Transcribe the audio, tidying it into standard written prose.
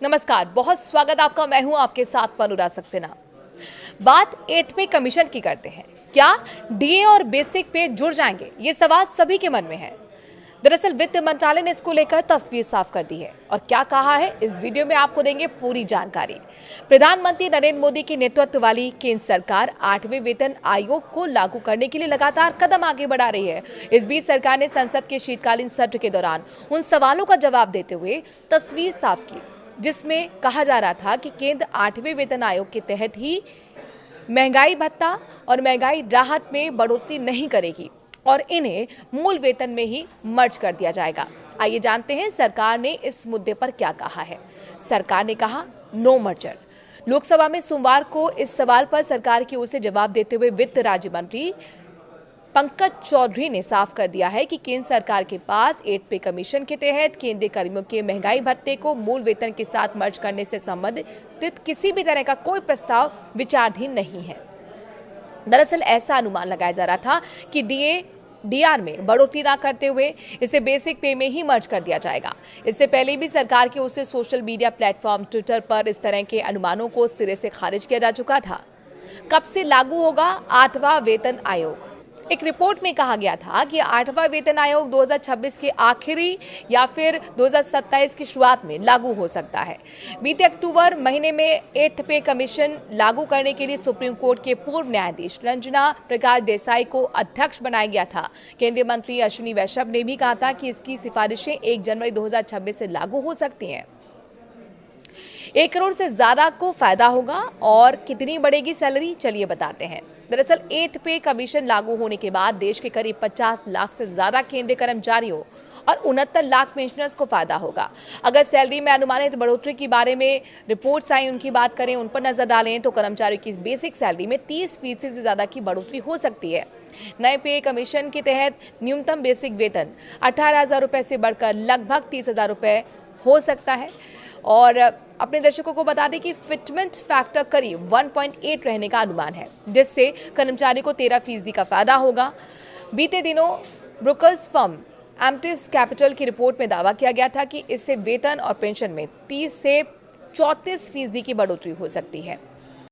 नमस्कार, बहुत स्वागत आपका। मैं हूं आपके साथ पनुरा सक्सेना। बात 8वीं कमीशन की करते हैं। क्या डीए और बेसिक पे जुड़ जाएंगे? ये सवाल सभी के मन में है। दरअसल वित्त मंत्रालय ने इसको लेकर तस्वीर साफ कर दी है और क्या कहा है, इस वीडियो में आपको देंगे पूरी जानकारी। प्रधानमंत्री नरेंद्र मोदी के नेतृत्व वाली केंद्र सरकार 8वें वेतन आयोग को लागू करने के लिए लगातार कदम आगे बढ़ा रही है। इस बीच सरकार ने संसद के शीतकालीन सत्र के दौरान उन सवालों का जवाब देते हुए तस्वीर साफ की, जिसमें कहा जा रहा था कि केंद्र 8वें वेतन आयोग के तहत ही महंगाई भत्ता और महंगाई राहत में बढ़ोतरी नहीं करेगी और इन्हें मूल वेतन में ही मर्ज कर दिया जाएगा। आइए जानते हैं सरकार ने इस मुद्दे पर क्या कहा है। सरकार ने कहा नो मर्जर। लोकसभा में सोमवार को इस सवाल पर सरकार की ओर से जवाब देते हुए वित्त राज्य मंत्री पंकज चौधरी ने साफ कर दिया है कि केंद्र सरकार के पास 8 पे कमीशन के तहत केंद्रीय कर्मियों के महंगाई भत्ते को मूल वेतन के साथ मर्ज करने से संबंधित किसी भी तरह का कोई प्रस्ताव विचाराधीन नहीं है। दरअसल ऐसा अनुमान लगाया जा रहा था कि डीआर में बढ़ोतरी ना करते हुए इसे बेसिक पे में ही मर्ज कर दिया जाएगा। इससे पहले भी सरकार की ओर से सोशल मीडिया प्लेटफॉर्म ट्विटर पर इस तरह के अनुमानों को सिरे से खारिज किया जा चुका था। कब से लागू होगा 8वां वेतन आयोग? एक रिपोर्ट में कहा गया था कि 8वां वेतन आयोग 2026 के आखिरी या फिर 2027 की शुरुआत में लागू हो सकता है। बीते अक्टूबर महीने में 8th पे कमीशन लागू करने के लिए सुप्रीम कोर्ट के पूर्व न्यायाधीश रंजना प्रकाश देसाई को अध्यक्ष बनाया गया था। केंद्रीय मंत्री अश्विनी वैष्णव ने भी कहा था कि इसकी सिफारिशें 1 जनवरी 2026 से लागू हो सकती हैं। 1 करोड़ से ज्यादा को फायदा होगा और कितनी बढ़ेगी सैलरी, चलिए बताते हैं। दरअसल 8th पे कमीशन लागू होने के बाद देश के करीब 50 लाख से ज्यादा केंद्रीय कर्मचारियों और 69 लाख पेंशनर्स को फायदा होगा। अगर सैलरी में अनुमानित बढ़ोतरी के बारे में रिपोर्ट्स आई, उनकी बात करें, उन पर नजर डालें तो कर्मचारियों की बेसिक सैलरी में 30% से ज्यादा की बढ़ोतरी हो सकती है। नए पे कमीशन के तहत न्यूनतम बेसिक वेतन 18,000 रुपए से बढ़कर लगभग 30,000 रुपए हो सकता है। और अपने दर्शकों को बता दें कि फिटमेंट फैक्टर करीब 1.8 रहने का अनुमान है, जिससे कर्मचारी को 13% का फायदा होगा। बीते दिनों ब्रोकर्स फर्म एम्प्टिस कैपिटल की रिपोर्ट में दावा किया गया था कि इससे वेतन और पेंशन में 30 से 34% की बढ़ोतरी हो सकती है।